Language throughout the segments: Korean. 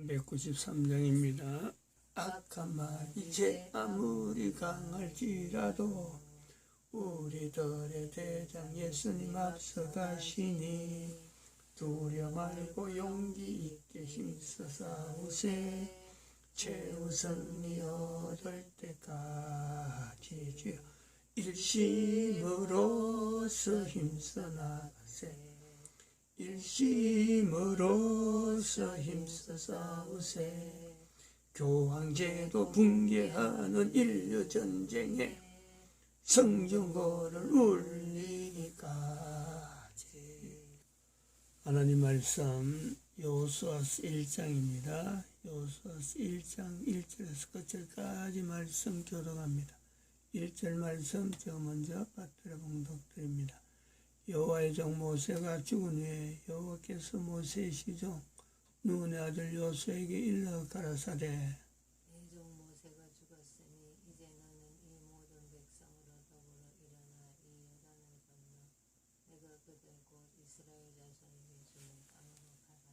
193장입니다. 악한 말이 제 아무리 강할지라도 우리들의 대장 예수님 앞서 가시니 두려 말고 용기 있게 힘써 싸우세. 최우승리 얻을 때까지 주여 일심으로서 힘써 나가세. 일심으로서 힘써 싸우세. 교황제도 붕괴하는 인류전쟁에 성중거를 울리기까지. 하나님 말씀 여호수아서 1장입니다. 여호수아서 1장 1절에서 끝절까지 말씀 교독합니다. 1절 말씀 제가 먼저 받들어 봉독드립니다. 여호와의 종 모세가 죽은 후에 여호와께서 모세의 시종 눈의 아들 여호수아에게 일러 가라사대 네 종 모세가 죽었으니 이제 너는 이 모든 백성으로 더불어 일어나 이 요단을 건너 내가 그들 곧 이스라엘 자손에게 주는 땅으로 가라.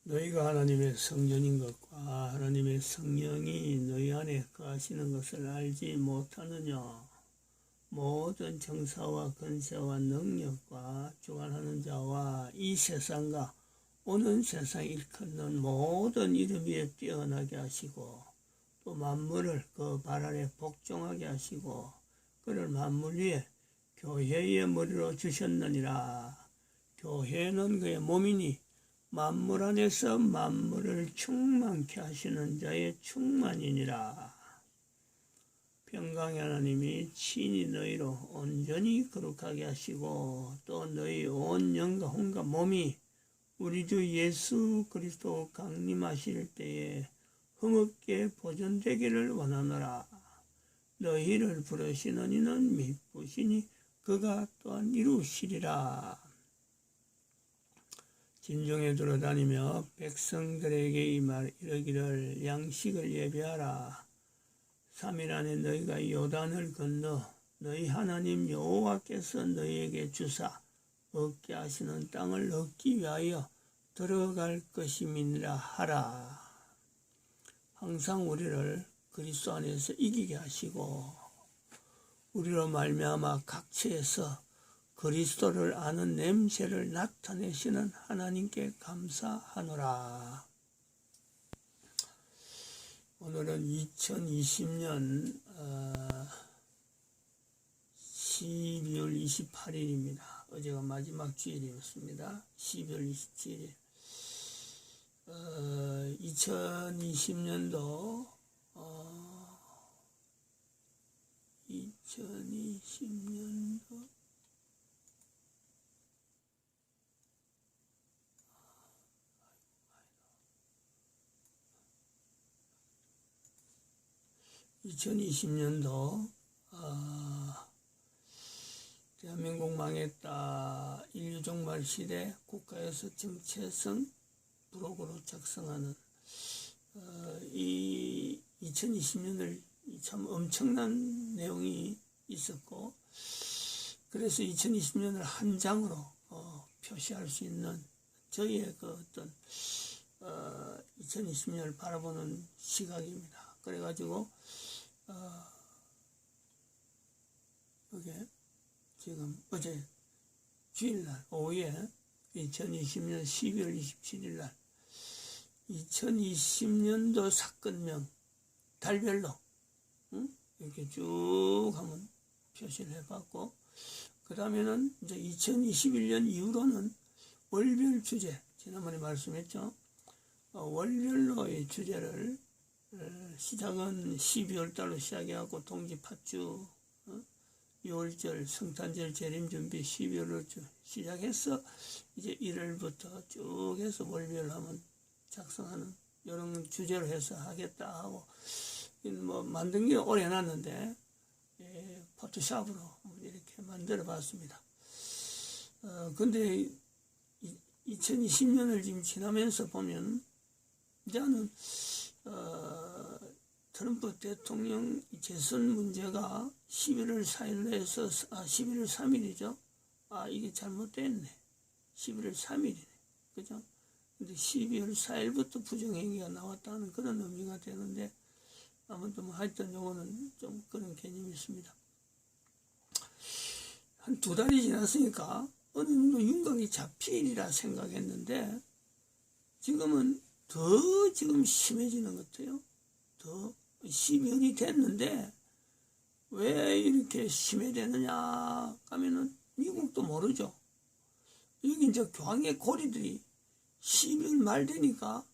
너희가 하나님의 성전인 것과 하나님의 성령이 너희 안에 거하시는 것을 알지 못하느냐. 모든 정사와 권세와 능력과 주관하는 자와 이 세상과 오는 세상 일컫는 모든 이름 위에 뛰어나게 하시고 또 만물을 그 발 아래 복종하게 하시고 그를 만물 위에 교회의 머리로 주셨느니라. 교회는 그의 몸이니 만물 안에서 만물을 충만케 하시는 자의 충만이니라. 평강의 하나님이 친히 너희로 온전히 거룩하게 하시고 또 너희 온 영과 혼과 몸이 우리 주 예수 그리스도 강림하실 때에 흠없게 보존되기를 원하노라. 너희를 부르시는 이는 미쁘시니 그가 또한 이루시리라. 진중에 돌아다니며 백성들에게 이 말 이르기를 양식을 예배하라. 3일 안에 너희가 요단을 건너 너희 하나님 여호와께서 너희에게 주사 얻게 하시는 땅을 얻기 위하여 들어갈 것임이니라 하라. 항상 우리를 그리스도 안에서 이기게 하시고 우리로 말미암아 각처에서 그리스도를 아는 냄새를 나타내시는 하나님께 감사하노라. 오늘은 2020년 12월 28일입니다. 어제가 마지막 주일이었습니다. 12월 27일. 2020년도 2020년도 대한민국 망했다. 인류 종말 시대 국가에서 정체성 부록으로 작성하는 이 2020년을 참 엄청난 내용이 있었고 그래서 2020년을 한 장으로 표시할 수 있는 저희의 그 어떤 2020년을 바라보는 시각입니다. 그래가지고 이게 지금 어제 주일날 오후에 2020년 12월 27일날 2020년도 사건명 달별로 이렇게 쭉 한번 표시를 해봤고 그 다음에는 이제 2021년 이후로는 월별 주제 지난번에 말씀했죠. 월별로의 주제를 시작은 12월 달로 시작해갖고 동지팥주 6월절 성탄절 재림준비 12월로 시작해서 이제 1월부터 쭉 해서 월별 한번 작성하는 이런 주제로 해서 하겠다 하고 뭐 만든 게 오래 해놨는데 포토샵으로 이렇게 만들어 봤습니다. 근데 2020년을 지금 지나면서 보면 이제는 트럼프 대통령 재선 문제가 11월 4일로 해서 11월 3일이죠. 이게 잘못됐네. 11월 3일이네. 그죠? 근데 12월 4일부터 부정행위가 나왔다는 그런 의미가 되는데, 아무튼 뭐 하여튼 요거는 좀 그런 개념이 있습니다. 한 2달이 지났으니까 어느 정도 윤곽이 잡히리라 생각했는데, 지금은 더 지금 심해지는 것 같아요. 더 12월이 됐는데 왜 이렇게 심해지느냐 하면은 미국도 모르죠. 여기 이제 교황의 고리들이 12월 말 되니까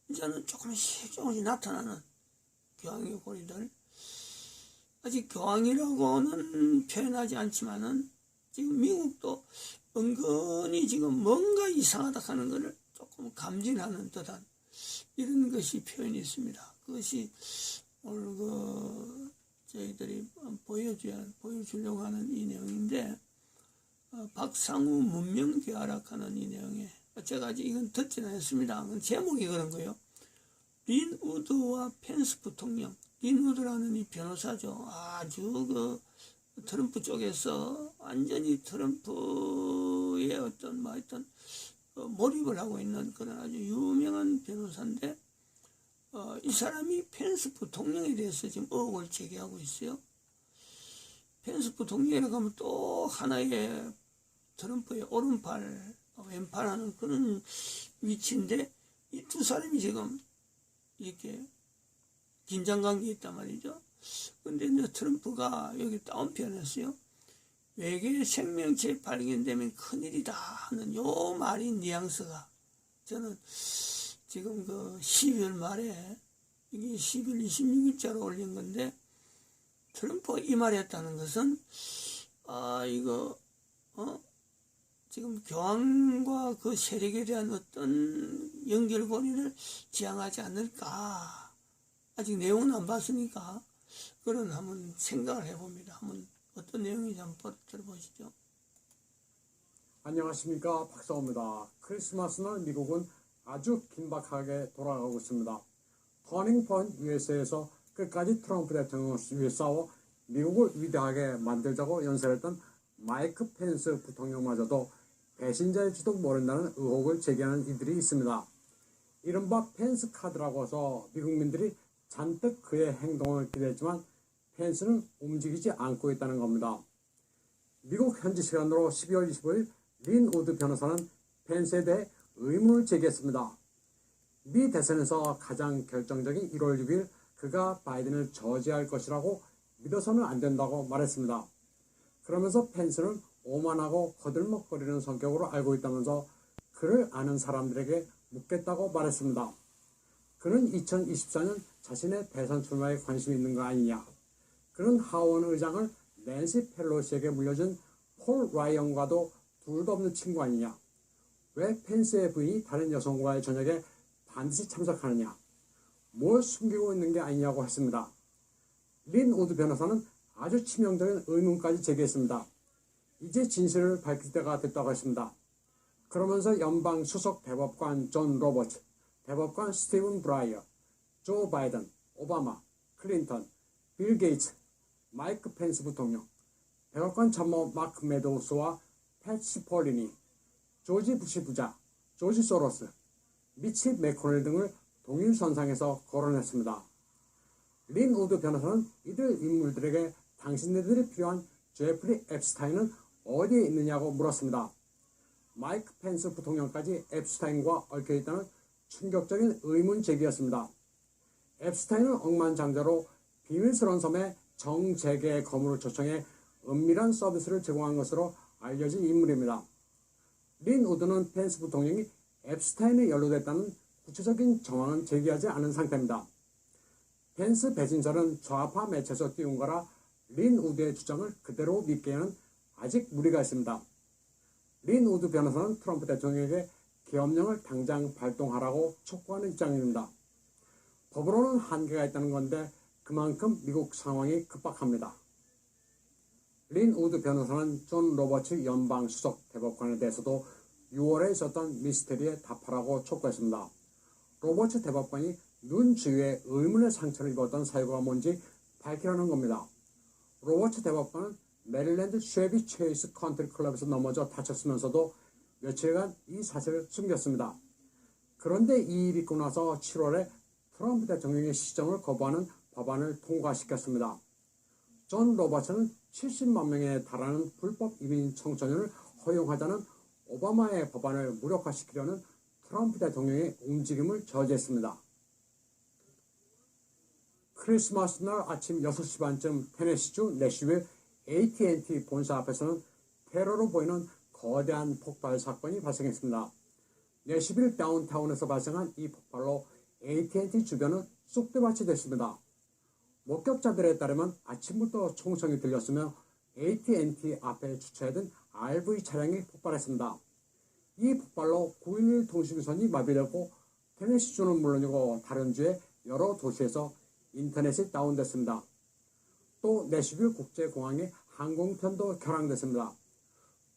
이제는 조금씩 나타나는 교황의 고리들. 아직 교황이라고는 표현하지 않지만은 지금 미국도 은근히 지금 뭔가 이상하다 하는 것을 조금 감지하는 듯한 이런 것이 표현이 있습니다. 그것이 오늘 저희들이 보여주려고 하는 이 내용인데, 박상우 문명대화락하는 이 내용에 제가 아직 이건 듣지는 않았습니다. 제목이 그런 거예요. 린 우드와 펜스 부통령. 린 우드라는 이 변호사죠. 아주 트럼프 쪽에서 완전히 트럼프의 어떤 몰입을 하고 있는 그런 아주 유명한 변호사인데, 이 사람이 펜스 부통령에 대해서 지금 의혹을 제기하고 있어요. 펜스 부통령이라고 하면 또 하나의 트럼프의 오른팔, 왼팔하는 그런 위치인데, 이 두 사람이 지금 이렇게 긴장관계에 있단 말이죠. 근데 이제 트럼프가 여기 다운표현했어요. 외계 생명체 발견되면 큰일이다 하는 요 말이 뉘앙스가, 저는 지금 12월 말에 이게 10월 26일자로 올린 건데, 트럼프가 이 말했다는 것은 지금 교황과 그 세력에 대한 어떤 연결고리를 지향하지 않을까. 아직 내용은 안 봤으니까 그런 한번 생각을 해봅니다. 한번 어떤 내용인지 한번 들어보시죠. 안녕하십니까, 박사호입니다. 크리스마스는 미국은 아주 긴박하게 돌아가고 있습니다. 터닝 포인트 USA에서 끝까지 트럼프 대통령을 위해 싸워 미국을 위대하게 만들자고 연설했던 마이크 펜스 부통령마저도 배신자일지도 모른다는 의혹을 제기하는 이들이 있습니다. 이른바 펜스 카드라고 해서 미국민들이 잔뜩 그의 행동을 기대했지만 펜스는 움직이지 않고 있다는 겁니다. 미국 현지 시간으로 12월 25일 린 우드 변호사는 펜스에 대해 의문을 제기했습니다. 미 대선에서 가장 결정적인 1월 6일 그가 바이든을 저지할 것이라고 믿어서는 안 된다고 말했습니다. 그러면서 펜스는 오만하고 거들먹거리는 성격으로 알고 있다면서 그를 아는 사람들에게 묻겠다고 말했습니다. 그는 2024년 자신의 대선 출마에 관심이 있는 거 아니냐. 그는 하원 의장을 낸시 펠로시에게 물려준 폴 라이언과도 둘도 없는 친구 아니냐. 왜 펜스의 부인이 다른 여성과의 저녁에 반드시 참석하느냐. 뭘 숨기고 있는 게 아니냐고 했습니다. 린 우드 변호사는 아주 치명적인 의문까지 제기했습니다. 이제 진실을 밝힐 때가 됐다고 했습니다. 그러면서 연방 수석 대법관 존 로버츠, 대법관 스티븐 브라이어, 조 바이든, 오바마, 클린턴, 빌 게이츠, 마이크 펜스 부통령, 대법관 참모 마크 메도우스와 패치 폴리니, 조지 부시 부자, 조지 소로스, 미치 맥코넬 등을 동일선상에서 거론했습니다. 린 우드 변호사는 이들 인물들에게 당신네들이 필요한 제프리 앱스타인은 어디에 있느냐고 물었습니다. 마이크 펜스 부통령까지 앱스타인과 얽혀있다는 충격적인 의문 제기였습니다. 앱스타인은 억만장자로 비밀스러운 섬에 정재계의 거물을 초청해 은밀한 서비스를 제공한 것으로 알려진 인물입니다. 린 우드는 펜스 부통령이 앱스타인에 연루됐다는 구체적인 정황은 제기하지 않은 상태입니다. 펜스 배신설은 좌파 매체에서 띄운 거라 린 우드의 주장을 그대로 믿기에는 아직 무리가 있습니다. 린 우드 변호사는 트럼프 대통령에게 계엄령을 당장 발동하라고 촉구하는 입장입니다. 법으로는 한계가 있다는 건데 그만큼 미국 상황이 급박합니다. 린 우드 변호사는 존 로버츠 연방 수석 대법관에 대해서도 6월에 있었던 미스테리에 답하라고 촉구했습니다. 로버츠 대법관이 눈 주위에 의문의 상처를 입었던 사유가 뭔지 밝히라는 겁니다. 로버츠 대법관은 메릴랜드 쉐비 체이스 컨트리 클럽에서 넘어져 다쳤으면서도 며칠간 이 사실을 숨겼습니다. 그런데 이 일이 있고 나서 7월에 트럼프 대통령의 시정을 거부하는 법안을 통과시켰습니다. 존 로버츠는 70만 명에 달하는 불법 이민 청소년을 허용하자는 오바마의 법안을 무력화시키려는 트럼프 대통령의 움직임을 저지했습니다. 크리스마스 날 아침 6시 반쯤 테네시주 내슈빌 AT&T 본사 앞에서는 테러로 보이는 거대한 폭발 사건이 발생했습니다. 내슈빌 다운타운에서 발생한 이 폭발로 AT&T 주변은 쑥대밭이 됐습니다. 목격자들에 따르면 아침부터 총성이 들렸으며 AT&T 앞에 주차해둔 RV 차량이 폭발했습니다. 이 폭발로 911 통신선이 마비되고 테네시주는 물론이고 다른 주의 여러 도시에서 인터넷이 다운됐습니다. 또 내슈빌 국제공항의 항공편도 결항됐습니다.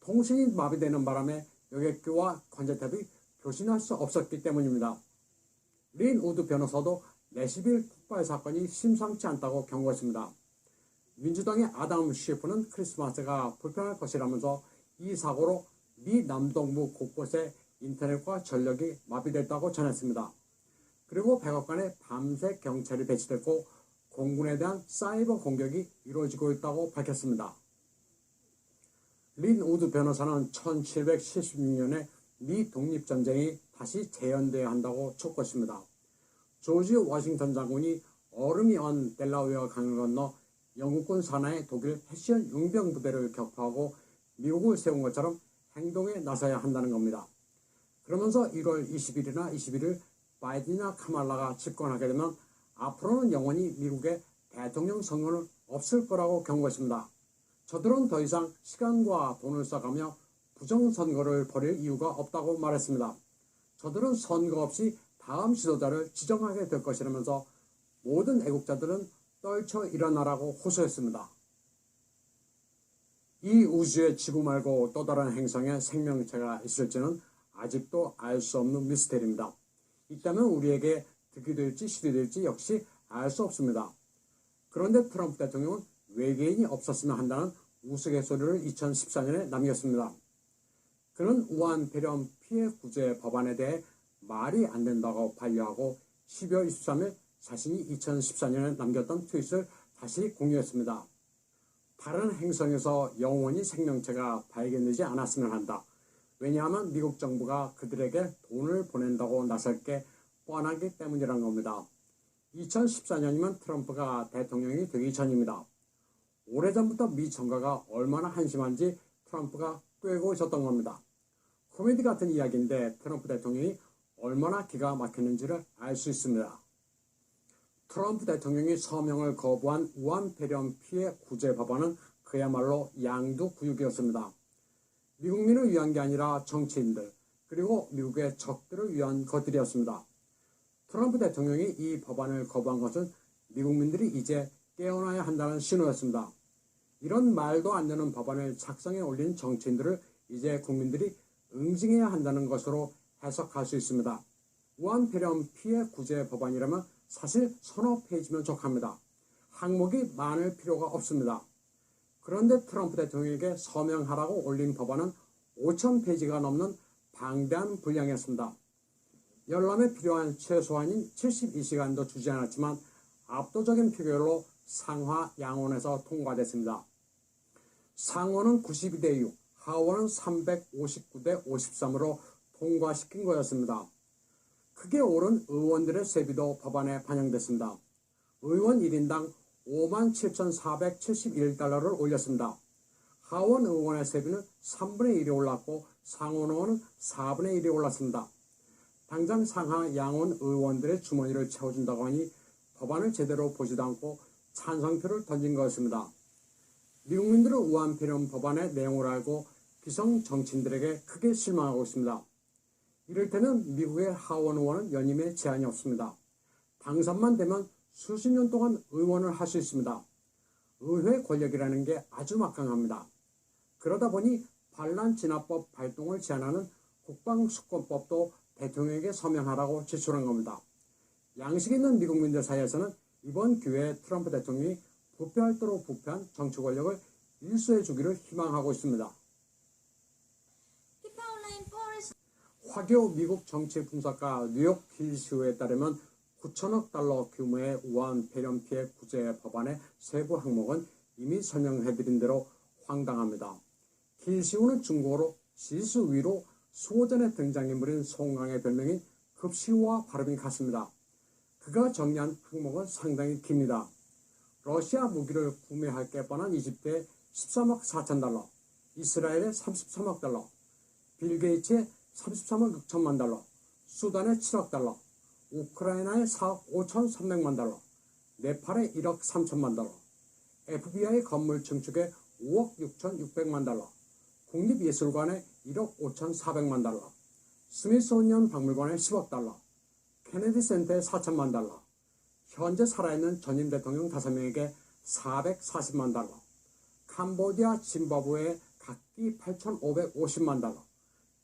통신이 마비되는 바람에 여객기와 관제탑이 교신할 수 없었기 때문입니다. 린 우드 변호사도 내슈빌 폭발 사건이 심상치 않다고 경고했습니다. 민주당의 아담 셰프는 크리스마스가 불편할 것이라면서 이 사고로 미 남동부 곳곳에 인터넷과 전력이 마비됐다고 전했습니다. 그리고 백악관에 밤새 경찰이 배치됐고 공군에 대한 사이버 공격이 이루어지고 있다고 밝혔습니다. 린 우드 변호사는 1776년에 미 독립전쟁이 다시 재연돼야 한다고 촉구했습니다. 조지 워싱턴 장군이 얼음이 언 델라웨어 강을 건너 영국군 산하의 독일 패션 용병 부대를 격파하고 미국을 세운 것처럼 행동에 나서야 한다는 겁니다. 그러면서 1월 20일이나 21일 바이든이나 카말라가 집권하게 되면 앞으로는 영원히 미국의 대통령 선거는 없을 거라고 경고했습니다. 저들은 더 이상 시간과 돈을 써가며 부정선거를 벌일 이유가 없다고 말했습니다. 저들은 선거 없이 다음 지도자를 지정하게 될 것이라면서 모든 애국자들은 떨쳐 일어나라고 호소했습니다. 이 우주의 지구 말고 또 다른 행성에 생명체가 있을지는 아직도 알 수 없는 미스테리입니다. 있다면 우리에게 득이 될지 실이 될지 역시 알 수 없습니다. 그런데 트럼프 대통령은 외계인이 없었으면 한다는 우스갯소리를 2014년에 남겼습니다. 그는 우한 폐렴 피해 구제 법안에 대해 말이 안 된다고 반려하고 12월 23일 자신이 2014년에 남겼던 트윗을 다시 공유했습니다. 다른 행성에서 영원히 생명체가 발견되지 않았으면 한다. 왜냐하면 미국 정부가 그들에게 돈을 보낸다고 나설 게 뻔하기 때문이라는 겁니다. 2014년이면 트럼프가 대통령이 되기 전입니다. 오래전부터 미 정가가 얼마나 한심한지 트럼프가 꿰고 있었던 겁니다. 코미디 같은 이야기인데 트럼프 대통령이 얼마나 기가 막혔는지를 알 수 있습니다. 트럼프 대통령이 서명을 거부한 우한 폐렴 피해 구제 법안은 그야말로 양두구육이었습니다. 미국민을 위한 게 아니라 정치인들 그리고 미국의 적들을 위한 것들이었습니다. 트럼프 대통령이 이 법안을 거부한 것은 미국민들이 이제 깨어나야 한다는 신호였습니다. 이런 말도 안 되는 법안을 작성해 올린 정치인들을 이제 국민들이 응징해야 한다는 것으로 해석할 수 있습니다. 우한 폐렴 피해 구제 법안이라면 사실 서너 페이지면 족합니다. 항목이 많을 필요가 없습니다. 그런데 트럼프 대통령에게 서명하라고 올린 법안은 5,000페이지가 넘는 방대한 분량이었습니다. 열람에 필요한 최소한인 72시간도 주지 않았지만 압도적인 표결로 상하 양원에서 통과됐습니다. 상원은 92대 6, 하원은 359대 53으로 통과시킨 거였습니다. 크게 오른 의원들의 세비도 법안에 반영됐습니다. 의원 1인당 57,471달러를 올렸습니다. 하원 의원의 세비는 3분의 1이 올랐고 상원 의원은 4분의 1이 올랐습니다. 당장 상하 양원 의원들의 주머니를 채워준다고 하니 법안을 제대로 보지도 않고 찬성표를 던진 거였습니다. 미국민들은 우한 폐렴 법안의 내용을 알고 기성 정치인들에게 크게 실망하고 있습니다. 이를테면 미국의 하원 의원은 연임에 제한이 없습니다. 당선만 되면 수십 년 동안 의원을 할 수 있습니다. 의회 권력이라는 게 아주 막강합니다. 그러다 보니 반란 진압법 발동을 제한하는 국방수권법도 대통령에게 서명하라고 제출한 겁니다. 양식 있는 미국민들 사이에서는 이번 기회에 트럼프 대통령이 부패할 대로 부패한 정치 권력을 일수해 주기를 희망하고 있습니다. 화교 미국 정치 분석가 뉴욕 길시우에 따르면 9천억 달러 규모의 우한 폐렴 피해 구제 법안의 세부 항목은 이미 설명해드린 대로 황당합니다. 길시우는 중국어로 지수위로 수호전의 등장인물인 송강의 별명인 급시우와 발음이 같습니다. 그가 정리한 항목은 상당히 깁니다. 러시아 무기를 구매할 게 뻔한 이집트의 13억 4천 달러, 이스라엘의 33억 달러, 빌 게이츠의 33억 6천만 달러, 수단의 7억 달러, 우크라이나의 4억 5,300만 달러, 네팔의 1억 3천만 달러, FBI 건물 증축의 5억 6,600만 달러, 국립예술관의 1억 5,400만 달러, 스미소니언 박물관의 10억 달러, 케네디 센터의 4천만 달러, 현재 살아있는 전임 대통령 5명에게 440만 달러, 캄보디아, 짐바브웨의 각기 8,550만 달러,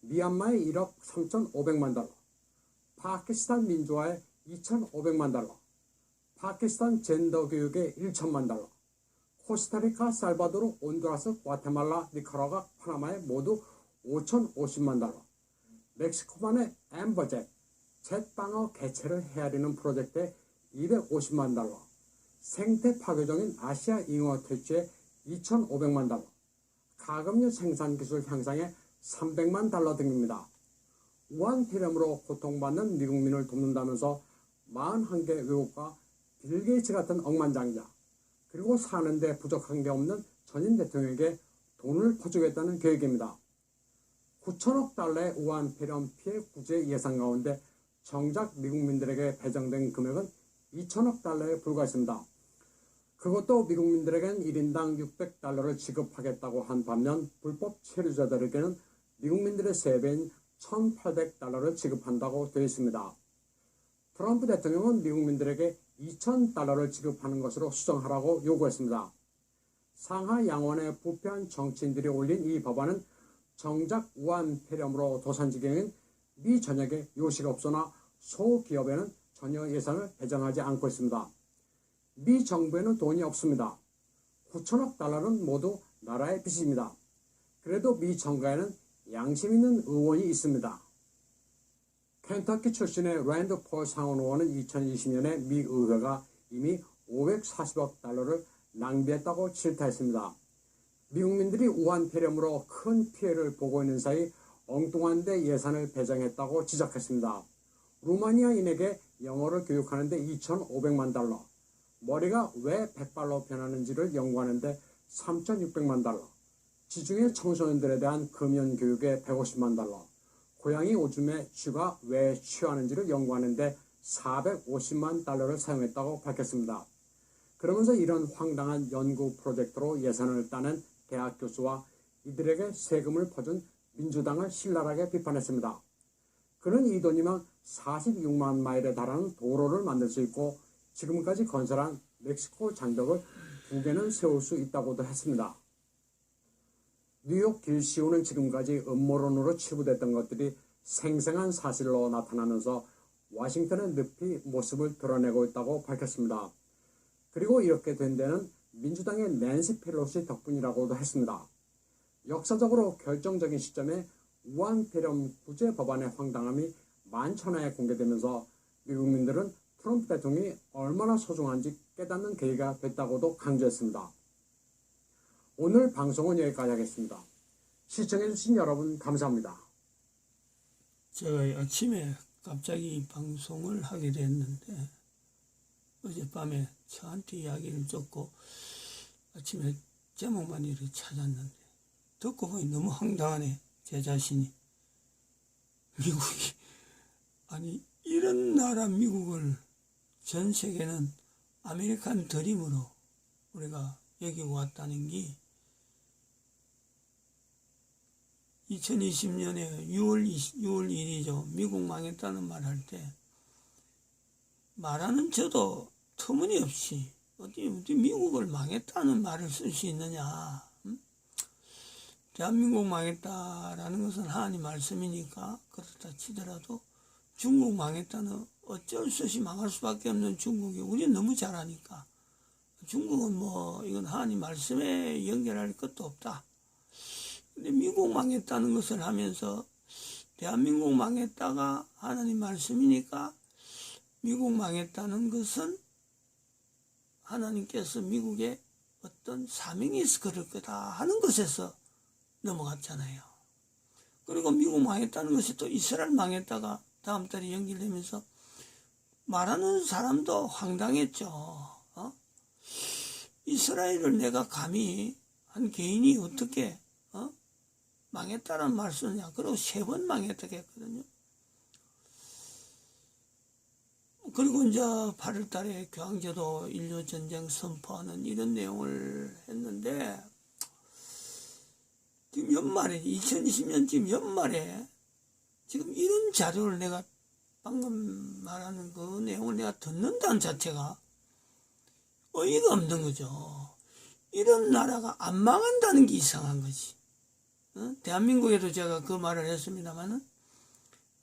미얀마의 1억 3,500만 달러, 파키스탄 민주화의 2,500만 달러, 파키스탄 젠더 교육의 1천만 달러, 코스타리카, 살바도르, 온두라스, 과테말라, 니카라과, 파나마의 모두 5,050만 달러, 멕시코만의 엠버젯, 젯방어 개체를 헤아리는 프로젝트에 250만 달러, 생태 파괴종인 아시아 잉어 퇴치에 2,500만 달러, 가금류 생산 기술 향상에 300만 달러 등입니다. 우한 폐렴으로 고통받는 미국민을 돕는다면서 41개 외국과 빌 게이츠 같은 억만장자, 그리고 사는데 부족한 게 없는 전임 대통령에게 돈을 퍼주겠다는 계획입니다. 9천억 달러의 우한 폐렴 피해 구제 예산 가운데 정작 미국민들에게 배정된 금액은 2천억 달러에 불과했습니다. 그것도 미국민들에겐 1인당 600달러를 지급하겠다고 한 반면 불법 체류자들에게는 미국민들의 3배인 1,800달러를 지급한다고 되어 있습니다. 트럼프 대통령은 미국민들에게 2,000달러를 지급하는 것으로 수정하라고 요구했습니다. 상하 양원의 부패한 정치인들이 올린 이 법안은 정작 우한 폐렴으로 도산지경인 미 전역에 요식가 없으나 소기업에는 전혀 예산을 배정하지 않고 있습니다. 미 정부에는 돈이 없습니다. 9천억 달러는 모두 나라의 빚입니다. 그래도 미 정가에는 양심 있는 의원이 있습니다. 켄터키 출신의 랜드 폴 상원 의원은 2020년에 미 의회가 이미 540억 달러를 낭비했다고 질타했습니다. 미국민들이 우한 폐렴으로 큰 피해를 보고 있는 사이 엉뚱한 데 예산을 배정했다고 지적했습니다. 루마니아인에게 영어를 교육하는 데 2,500만 달러, 머리가 왜 백발로 변하는지를 연구하는 데 3,600만 달러, 지중해 청소년들에 대한 금연 교육에 150만 달러, 고양이 오줌에 쥐가 왜 취하는지를 연구하는 데 450만 달러를 사용했다고 밝혔습니다. 그러면서 이런 황당한 연구 프로젝트로 예산을 따낸 대학 교수와 이들에게 세금을 퍼준 민주당을 신랄하게 비판했습니다. 그는 이 돈이면 46만 마일에 달하는 도로를 만들 수 있고 지금까지 건설한 멕시코 장벽을 2개는 세울 수 있다고도 했습니다. 뉴욕 길시우는 지금까지 음모론으로 치부됐던 것들이 생생한 사실로 나타나면서 워싱턴에 늪이 모습을 드러내고 있다고 밝혔습니다. 그리고 이렇게 된 데는 민주당의 낸시 펠로시 덕분이라고도 했습니다. 역사적으로 결정적인 시점에 우한 폐렴 구제 법안의 황당함이 만천하에 공개되면서 미국민들은 트럼프 대통령이 얼마나 소중한지 깨닫는 계기가 됐다고도 강조했습니다. 오늘 방송은 여기까지 하겠습니다. 시청해주신 여러분 감사합니다. 제가 아침에 갑자기 방송을 하게 됐는데 어젯밤에 저한테 이야기를 줬고 아침에 제목만 이렇게 찾았는데 듣고 보니 너무 황당하네. 제 자신이 미국이 아니 이런 나라 미국을 전 세계는 아메리칸 드림으로 우리가 여기고 왔다는 게 2020년에 6월 1일이죠. 미국 망했다는 말 할 때 말하는 저도 터무니없이 어디 미국을 망했다는 말을 쓸 수 있느냐. 대한민국 망했다라는 것은 하나님 말씀이니까 그렇다 치더라도 중국 망했다는 어쩔 수 없이 망할 수밖에 없는 중국이 우리는 너무 잘하니까 중국은 뭐 이건 하나님 말씀에 연결할 것도 없다. 근데 미국 망했다는 것을 하면서 대한민국 망했다가 하나님 말씀이니까 미국 망했다는 것은 하나님께서 미국에 어떤 사명이 있어 그럴 거다 하는 것에서 넘어갔잖아요. 그리고 미국 망했다는 것이 또 이스라엘 망했다가 다음 달에 연결되면서 말하는 사람도 황당했죠. 이스라엘을 내가 감히 한 개인이 어떻게 망했다는 말 쓰느냐. 그리고 3번 망했다고 했거든요. 그리고 이제 8월 달에 교황제도 인류전쟁 선포하는 이런 내용을 했는데, 지금 연말에, 2020년 지금 연말에, 지금 이런 자료를 내가 방금 말하는 그 내용을 내가 듣는다는 자체가 어이가 없는 거죠. 이런 나라가 안 망한다는 게 이상한 거지. 대한민국에도 제가 그 말을 했습니다만은,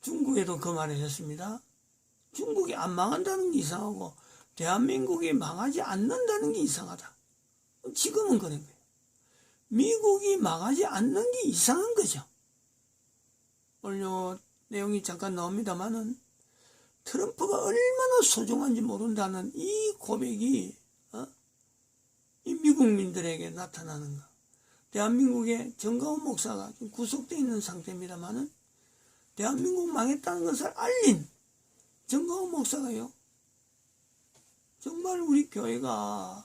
중국에도 그 말을 했습니다. 중국이 안 망한다는 게 이상하고 대한민국이 망하지 않는다는 게 이상하다. 지금은 그런 거예요. 미국이 망하지 않는 게 이상한 거죠. 오늘 요 내용이 잠깐 나옵니다만은 트럼프가 얼마나 소중한지 모른다는 이 고백이 이 미국민들에게 나타나는 거. 대한민국의 정가훈 목사가 지금 구속되어 있는 상태입니다만은 대한민국 망했다는 것을 알린 정가훈 목사가요. 정말 우리 교회가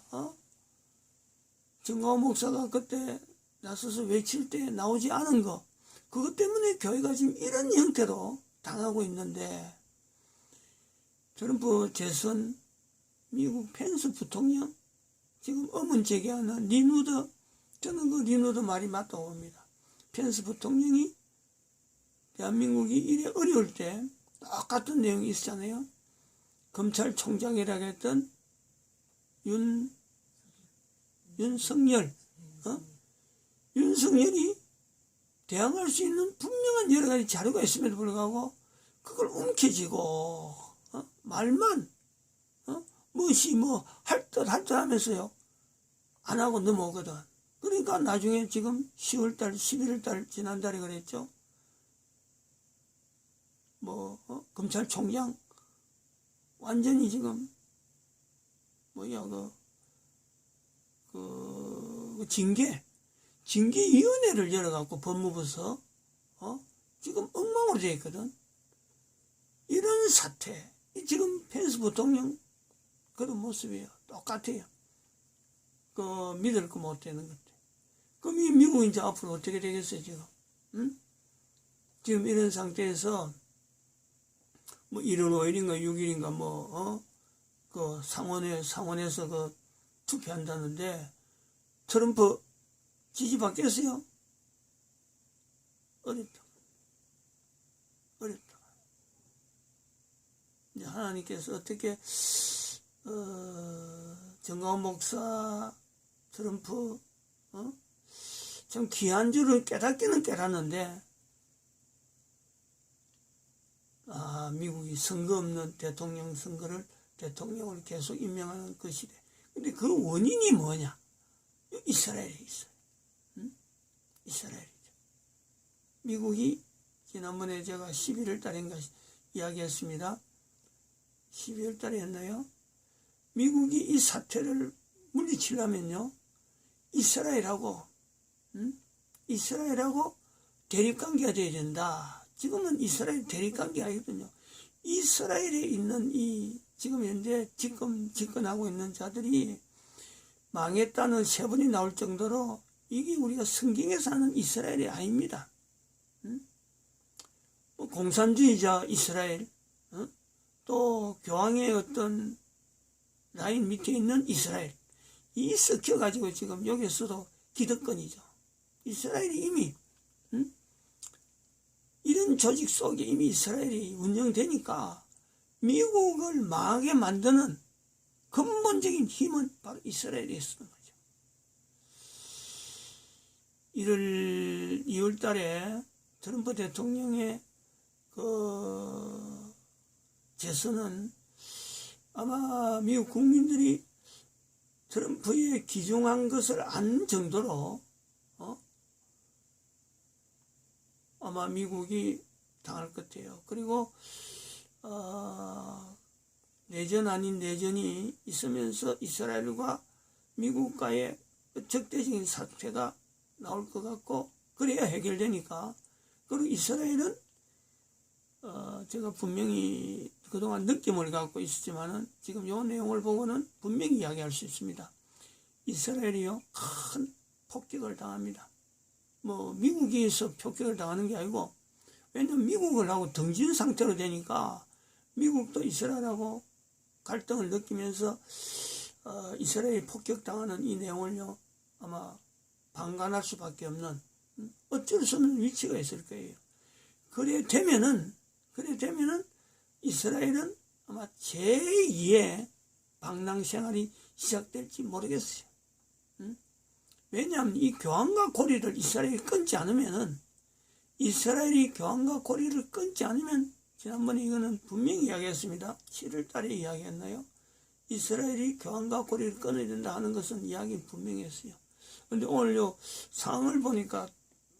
정가훈 목사가 그때 나서서 외칠 때 나오지 않은 거, 그것 때문에 교회가 지금 이런 형태로 당하고 있는데, 트럼프 재선 미국 펜스 부통령 지금 의문 제기하는 리누드, 저는 그 리누드 말이 맞다고 봅니다. 펜스 부통령이 대한민국이 이래 어려울 때 똑같은 내용이 있었잖아요. 검찰총장이라고 했던 윤석열, 윤석열이 대항할 수 있는 분명한 여러 가지 자료가 있음에도 불구하고 그걸 움켜쥐고 말만 무엇이 할 듯 하면서요 안 하고 넘어오거든. 그러니까 나중에 지금 10월달 11월달 지난달에 그랬죠. 검찰총장 완전히 지금 징계위원회를 열어갖고 법무부서 지금 엉망으로 되어 있거든. 이런 사태, 지금 펜스 부통령 그런 모습이에요. 똑같아요. 믿을 거 못 되는 것. 그럼 이 미국이 이제 앞으로 어떻게 되겠어요, 지금? 응? 지금 이런 상태에서 1월 5일인가 6일인가 상원에서 투표한다는데 트럼프 지지받겠어요? 어렵다. 이제 하나님께서 어떻게 정가훈 목사, 트럼프 참 귀한 줄을 깨닫기는 깨닫는데 미국이 선거 없는 대통령을 계속 임명하는 그 시대. 근데 그 원인이 뭐냐? 이스라엘에 있어요. 이스라엘이죠. 미국이 지난번에 제가 11월 달인가 이야기했습니다. 12월 달에 했나요? 미국이 이 사태를 물리치려면요, 이스라엘하고 대립관계가 돼야 된다. 지금은 이스라엘 대립관계 아니거든요. 이스라엘에 있는 지금 현재 집권하고 있는 자들이 망했다는 세번이 나올 정도로 이게 우리가 성경에서 하는 이스라엘이 아닙니다. 공산주의자 이스라엘, 또 교황의 어떤 라인 밑에 있는 이스라엘, 이 섞여가지고 지금 여기서도 기득권이죠. 이스라엘이 이미 이런 조직 속에 이미 이스라엘이 운영되니까 미국을 망하게 만드는 근본적인 힘은 바로 이스라엘에 있었던 거죠. 2월 달에 트럼프 대통령의 재선은 아마 미국 국민들이 트럼프에 기중한 것을 안 정도로 아마 미국이 당할 것 같아요. 그리고 내전 아닌 내전이 있으면서 이스라엘과 미국과의 적대적인 사태가 나올 것 같고, 그래야 해결되니까. 그리고 이스라엘은 제가 분명히 그동안 느낌을 갖고 있었지만은 지금 이 내용을 보고는 분명히 이야기할 수 있습니다. 이스라엘이요, 큰 폭격을 당합니다. 뭐 미국에서 폭격을 당하는 게 아니고, 왜냐면 미국을 하고 등진 상태로 되니까 미국도 이스라엘하고 갈등을 느끼면서 이스라엘이 폭격당하는 이 내용을요, 아마 방관할 수밖에 없는, 어쩔 수 없는 위치가 있을 거예요. 그래 되면은 이스라엘은 아마 제2의 방랑 생활이 시작될지 모르겠어요. 왜냐하면 이 교황과 고리를 이스라엘이 끊지 않으면은, 지난번에 이거는 분명히 이야기했습니다. 7월 달에 이야기했나요? 이스라엘이 교황과 고리를 끊어야 된다 하는 것은 이야기 분명히 했어요. 근데 오늘 요 상을 보니까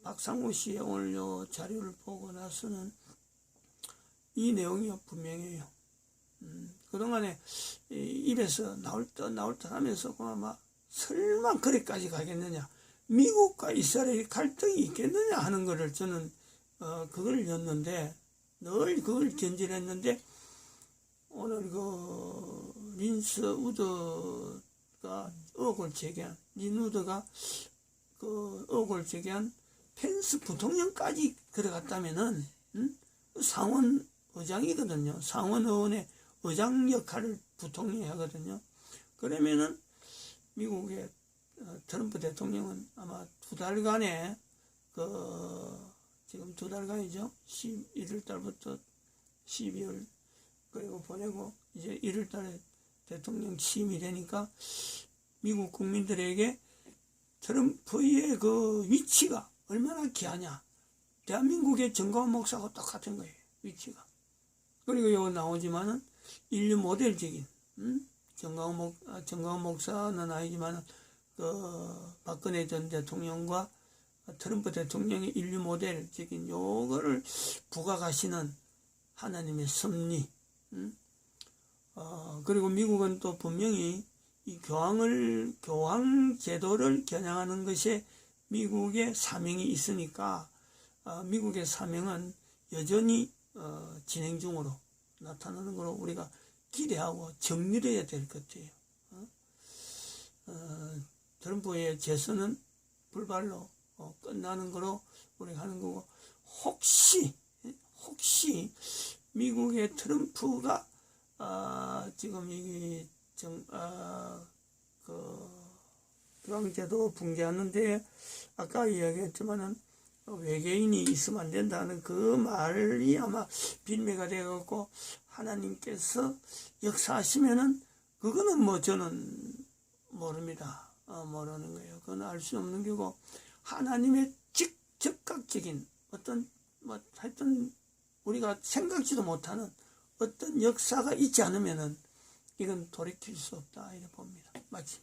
박상우 씨의 오늘 요 자료를 보고 나서는 이 내용이 분명해요. 그동안에 입에서 나올 듯 하면서 아마 설마 그래까지 가겠느냐, 미국과 이스라엘이 갈등이 있겠느냐 하는 것을 저는 그걸 였는데, 늘 그걸 견질했는데, 오늘 그 린스 우드가 의혹을 제기한, 의혹을 제기한 펜스 부통령까지 들어갔다면은, 상원 의장이거든요. 상원 의원의 의장 역할을 부통령이 하거든요. 그러면은 미국의 트럼프 대통령은 아마 2달간의 지금 2달간이죠. 11월 달부터 12월 그리고 보내고 이제 1월 달에 대통령 취임이 되니까 미국 국민들에게 트럼프의 그 위치가 얼마나 귀하냐. 대한민국의 정광훈 목사하고 똑같은 거예요. 위치가. 그리고 여기 나오지만은 인류 모델적인, 정광훈 목사는 아니지만은 박근혜 전 대통령과 트럼프 대통령의 인류 모델적인 요거를 부각하시는 하나님의 섭리. 그리고 미국은 또 분명히 이 교황 제도를 겨냥하는 것에 미국의 사명이 있으니까, 미국의 사명은 여전히 진행 중으로 나타나는 걸로 우리가 기대하고 정리해야 될 것 같아요. 트럼프의 재선은 불발로 끝나는 거로 우리가 하는 거고, 혹시 미국의 트럼프가 지금 이 교황제도 붕괴하는데 아까 이야기했지만은 외계인이 있으면 안 된다는 그 말이 아마 빌미가 되어갖고 하나님께서 역사하시면은 그거는 뭐 저는 모릅니다. 모르는 거예요. 그건 알 수 없는 거고, 하나님의 즉각적인 어떤 하여튼 우리가 생각지도 못하는 어떤 역사가 있지 않으면은 이건 돌이킬 수 없다 이렇게 봅니다. 마치